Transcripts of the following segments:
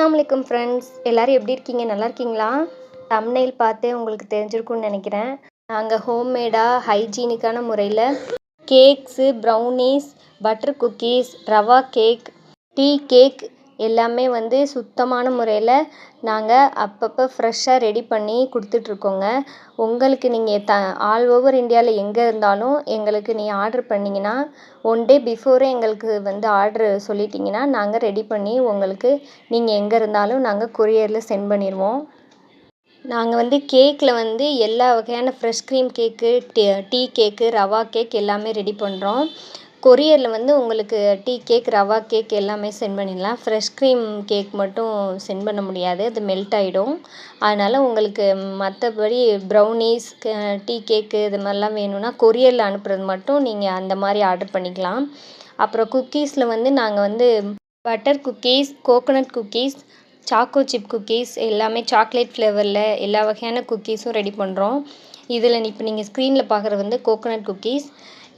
அஸ்ஸலாமு அலைக்கும் ஃப்ரெண்ட்ஸ், எல்லாரும் எப்படி இருக்கீங்க? நல்லா இருக்கீங்களா? தம்ப்நெயில் பார்த்தே உங்களுக்கு தெரிஞ்சிருக்கும்னு நினைக்கிறேன். நாங்கள் ஹோம்மேடாக ஹைஜீனிக்கான முறையில் cakes, brownies, butter cookies, rava cake, tea cake எல்லாமே வந்து சுத்தமான முறையில் நாங்கள் அப்பப்போ ஃப்ரெஷ்ஷாக ரெடி பண்ணி கொடுத்துட்ருக்கோங்க. உங்களுக்கு நீங்கள் ஆல் ஓவர் இந்தியாவில் எங்கே இருந்தாலும் எங்களுக்கு நீங்கள் ஆர்டர் பண்ணிங்கன்னா 1 டே பிஃபோரே எங்களுக்கு வந்து ஆர்டரு சொல்லிட்டிங்கன்னா நாங்கள் ரெடி பண்ணி உங்களுக்கு நீங்கள் எங்கே இருந்தாலும் நாங்கள் கொரியரில் சென்ட் பண்ணிடுவோம். நாங்கள் வந்து கேக்கில் வந்து எல்லா வகையான ஃப்ரெஷ் க்ரீம் கேக்கு, டீ கேக்கு, ரவா கேக் எல்லாமே ரெடி பண்ணுறோம். கொரியரில் வந்து உங்களுக்கு டீ கேக், ரவா கேக் எல்லாமே சென்ட் பண்ணிடலாம். ஃப்ரெஷ் க்ரீம் கேக் மட்டும் சென்ட் பண்ண முடியாது, அது மெல்ட் ஆகிடும். அதனால் உங்களுக்கு மற்றபடி ப்ரௌனீஸ், டீ கேக்கு இது மாதிரிலாம் வேணும்னா கொரியரில் அனுப்புகிறது மட்டும் நீங்கள் அந்த மாதிரி ஆர்டர் பண்ணிக்கலாம். அப்புறம் குக்கீஸில் வந்து நாங்கள் வந்து butter cookies, coconut cookies, choco chip cookies எல்லாமே சாக்லேட் ஃப்ளேவரில் எல்லா வகையான குக்கீஸும் ரெடி பண்ணுறோம். இதில் இப்போ நீங்கள் ஸ்க்ரீனில் பார்க்குறது வந்து கோகோனட் குக்கீஸ்.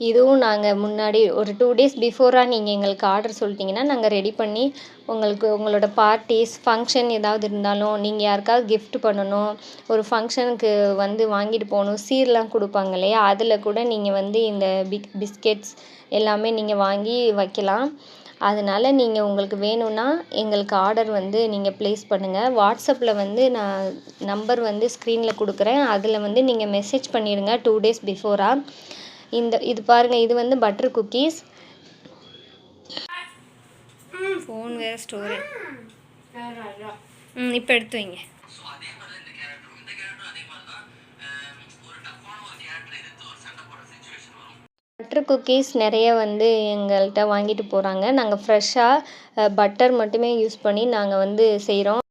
இதுவும் நாங்கள் முன்னாடி ஒரு 2 டேஸ் பிஃபோராக நீங்கள் எங்களுக்கு ஆர்டர் சொல்லிட்டிங்கன்னா நாங்கள் ரெடி பண்ணி உங்களுக்கு உங்களோட பார்ட்டிஸ், ஃபங்க்ஷன் ஏதாவது இருந்தாலும், நீங்கள் யாருக்காவது கிஃப்ட் பண்ணணும், ஒரு ஃபங்க்ஷனுக்கு வந்து வாங்கிட்டு போகணும், சீர்லாம் கொடுப்பாங்க இல்லையா, அதில் கூட நீங்கள் வந்து இந்த பிஸ்கெட்ஸ் எல்லாமே நீங்கள் வாங்கி வைக்கலாம். அதனால் நீங்கள் உங்களுக்கு வேணும்னா எங்களுக்கு ஆர்டர் வந்து நீங்கள் ப்ளேஸ் பண்ணுங்கள். வாட்ஸ்அப்பில் வந்து நான் நம்பர் வந்து ஸ்க்ரீனில் கொடுக்குறேன். அதில் வந்து நீங்கள் மெசேஜ் பண்ணிடுங்க 2 டேஸ் பிஃபோராக. இது பாருங்கள், இது வந்து பட்டர் குக்கீஸ். ஃபோன் வேறு ஸ்டோரேஜ் இப்போ எடுத்து வைங்க. பட்டர் குக்கீஸ் நிறைய வந்து எங்கள்கிட்ட வாங்கிட்டு போகிறாங்க. நாங்கள் ஃப்ரெஷ்ஷாக பட்டர் மட்டுமே யூஸ் பண்ணி நாங்கள் வந்து செய்கிறோம்.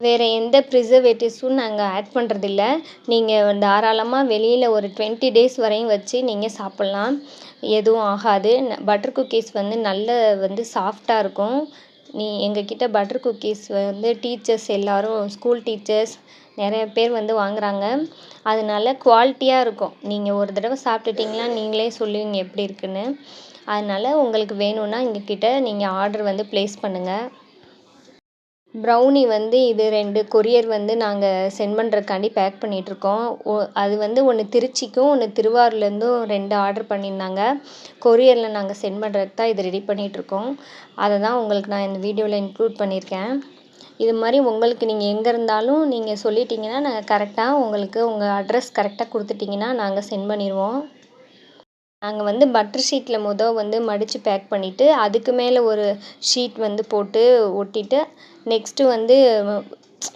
வேறு எந்த ப்ரிசர்வேட்டிவ்ஸும் நாங்கள் ஆட் பண்ணுறதில்ல. நீங்கள் தாராளமாக வெளியில் ஒரு 20 டேஸ் வரையும் வச்சு நீங்கள் சாப்பிட்லாம், எதுவும் ஆகாது. பட்டர் குக்கீஸ் வந்து நல்ல வந்து சாஃப்டாக இருக்கும். எங்ககிட்ட பட்டர் குக்கீஸ் வந்து டீச்சர்ஸ் எல்லோரும், ஸ்கூல் டீச்சர்ஸ் நிறைய பேர் வந்து வாங்குகிறாங்க. அதனால குவாலிட்டியாக இருக்கும். நீங்கள் ஒரு தடவை சாப்பிட்டுட்டிங்கன்னா நீங்களே சொல்லுவீங்க எப்படி இருக்குன்னு. அதனால் உங்களுக்கு வேணும்னா எங்ககிட்ட நீங்கள் ஆர்டர் வந்து ப்ளேஸ் பண்ணுங்கள். ப்ரௌனி வந்து இது 2 கொரியர் வந்து நாங்கள் சென்ட் பண்ணுறதுக்காண்டி பேக் பண்ணிகிட்ருக்கோம். அது வந்து ஒன்று திருச்சிக்கும், ஒன்று திருவாரூர்லேருந்தும் 2 ஆர்டர் பண்ணியிருந்தாங்க. கொரியரில் நாங்கள் சென்ட் பண்ணுறதுக்கு தான் இது ரெடி பண்ணிகிட்ருக்கோம். அதை தான் உங்களுக்கு நான் இந்த வீடியோவில் இன்க்ளூட் பண்ணியிருக்கேன். இது மாதிரி உங்களுக்கு நீங்கள் எங்கே இருந்தாலும் நீங்கள் சொல்லிட்டிங்கன்னா நாங்கள் கரெக்டாக உங்களுக்கு உங்கள் அட்ரஸ் கரெக்டாக கொடுத்துட்டிங்கன்னா நாங்கள் சென்ட் பண்ணிடுவோம். நாங்கள் வந்து பட்டர் ஷீட்டில் வந்து மடித்து பேக் பண்ணிவிட்டு அதுக்கு மேலே ஒரு ஷீட் வந்து போட்டு ஒட்டிட்டு நெக்ஸ்ட்டு வந்து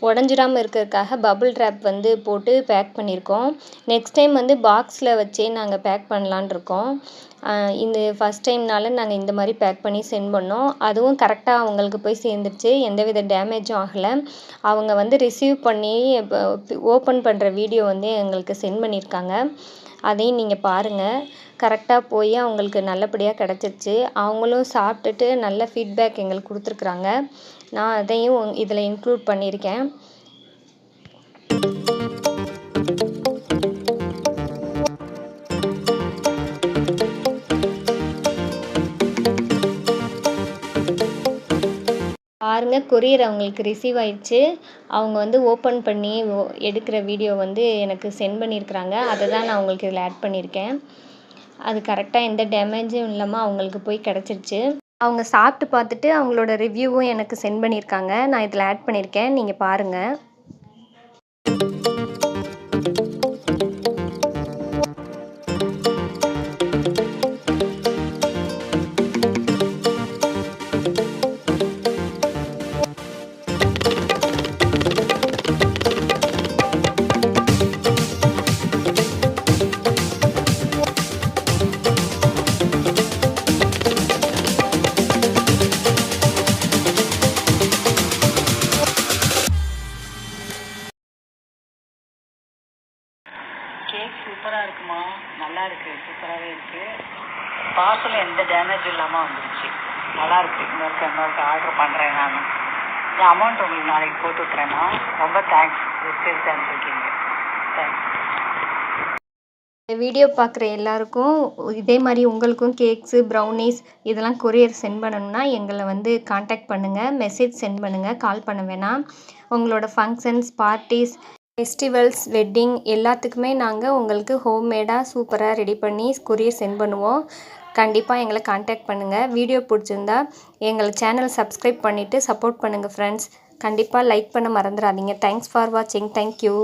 உடஞ்சிடாமல் இருக்கிறதுக்காக பபுள் ட்ராப் வந்து போட்டு பேக் பண்ணியிருக்கோம். நெக்ஸ்ட் டைம் வந்து பாக்ஸில் வச்சே நாங்கள் பேக் பண்ணலான் இருக்கோம். இந்த ஃபஸ்ட் டைம்னால நாங்கள் இந்த மாதிரி பேக் பண்ணி சென்ட் பண்ணோம். அதுவும் கரெக்டாக அவங்களுக்கு போய் சேர்ந்துருச்சு, எந்தவித டேமேஜும் ஆகலை. அவங்க வந்து ரிசீவ் பண்ணி ஓப்பன் பண்ணுற வீடியோ வந்து எங்களுக்கு சென்ட் பண்ணியிருக்காங்க. அதையும் நீங்கள் பாருங்கள். கரெக்டாக போய் அவங்களுக்கு நல்லபடியாக கிடச்சிருச்சு. அவங்களும் சாப்பிட்டுட்டு நல்ல ஃபீட்பேக் எங்களுக்கு கொடுத்துருக்குறாங்க. நான் அதையும் இதில் இன்க்ளூட் பண்ணியிருக்கேன். பாருங்கள், கொரியர் அவங்களுக்கு ரிசீவ் ஆயிடுச்சு. அவங்க வந்து ஓப்பன் பண்ணி எடுக்கிற வீடியோ வந்து எனக்கு சென்ட் பண்ணியிருக்கிறாங்க. அதை தான் நான் உங்களுக்கு இதில் ஆட் பண்ணியிருக்கேன். அது கரெக்டாக எந்த டேமேஜும் இல்லாமல் அவங்களுக்கு போய் கிடச்சிருச்சு. அவங்க சாப்பிட்டு பார்த்துட்டு அவங்களோட ரிவ்யூவும் எனக்கு சென்ட் பண்ணியிருக்காங்க. நான் இதில் ஆட் பண்ணியிருக்கேன், நீங்கள் பாருங்கள். கேக் சூப்பராக இருக்குமா, நல்லா இருக்குது, சூப்பராகவே இருக்குது. பார்சலும் எந்த டேமேஜும் இல்லாமல் வந்துருச்சு, நல்லா இருக்குது. இன்னொருக்கு ஆர்டர் பண்ணுறேன் நான். என் அமௌண்ட் உங்களுக்கு நாளைக்கு போட்டு விட்றேன்னா. ரொம்ப தேங்க்ஸ், ரிசீவ் அனுப்பியிருக்கீங்க. தேங்க்ஸ். இந்த வீடியோ பார்க்குற எல்லாருக்கும் இதே மாதிரி உங்களுக்கும் கேக்ஸு ப்ரௌனீஸ் இதெல்லாம் கொரியர் சென்ட் பண்ணணும்னா எங்களை வந்து காண்டாக்ட் பண்ணுங்கள், மெசேஜ் சென்ட் பண்ணுங்கள், கால் பண்ண வேணாம். உங்களோட ஃபங்க்ஷன்ஸ், பார்ட்டிஸ், ஃபெஸ்டிவல்ஸ், வெட்டிங் எல்லாத்துக்குமே நாங்கள் உங்களுக்கு ஹோம்மேடாக சூப்பராக ரெடி பண்ணி கொரியர் சென்ட் பண்ணுவோம். கண்டிப்பாக எங்களை காண்டாக்ட் பண்ணுங்கள். வீடியோ பிடிச்சிருந்தா எங்களை சேனல் சப்ஸ்கிரைப் பண்ணிவிட்டு சப்போர்ட் பண்ணுங்கள் ஃப்ரெண்ட்ஸ். கண்டிப்பாக லைக் பண்ண மறந்துடாதீங்க. தேங்க்ஸ் ஃபார் வாட்சிங். தேங்க்யூ.